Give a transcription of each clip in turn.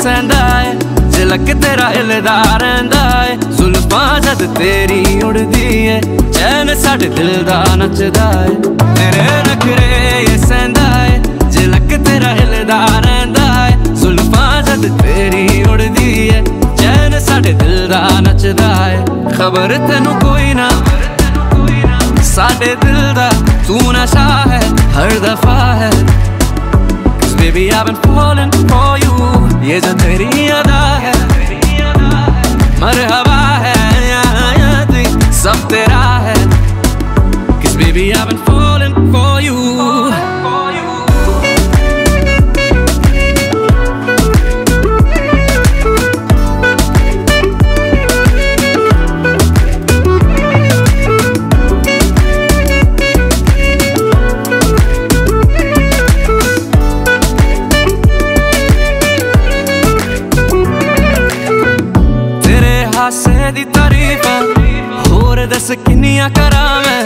सहंदा है, झलक तेरा हिलदा रहिंदा है। जुल्फां जद तेरी उड़दी है, चैन साडे दिल दा नचदा है। तेरे नखरे ये सहंदा है, झलक तेरा हिलदा रहिंदा है। जुल्फां जद तेरी उड़दी है, चैन साडे दिल दा नचदा है। खबर तेनू कोई ना साडे दिल दा तू नशा है हर दफा है। Cause baby I've been falling for you, ये जो तेरी अदा है मरहबा है, सब तेरा है। Cause baby I've been falling for you। हासे दी तारीफां होर दस किन्नियां करां मैं।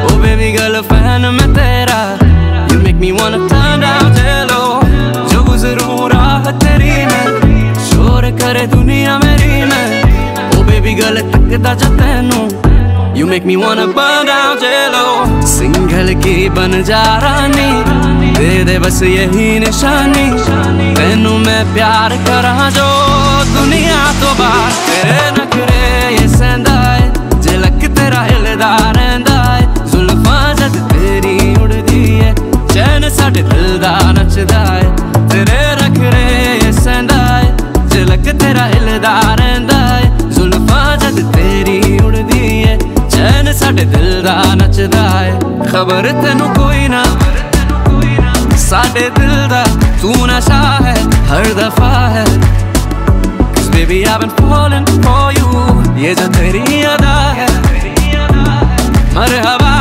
ओ बेबी गर्ल फैन मैं तेरा, you make me wanna turn down hello। जो गुज़रूं राह तेरी में, शोर करे दुनिया मेरी में। ओ बेबी गर्ल तकदा जा तैनू, you make me wanna burn down hello। Single की बन जा रानी, दे दे बस यही निशानी। तैनू मैं प्यार करां जो दुनिया तो बाहर। तेरे नखरे ये सहंदा है, झलक तेरा हिलदा रहिंदा है। जुल्फां जद तेरी उड़दी है, चैन साडे दिल दा नचदा है। तेरे नखरे ये सहंदा है, झलक तेरा हिलदा रहिंदा है। जुल्फां जद तेरी उड़दी है, चैन साडे दिल दा नचदा है। खबर तेनू कोई ना साडे दिल दा तू नशा है हर दफा है। Cause baby I've been falling for you, ये जो तेरी अदा है मरहबा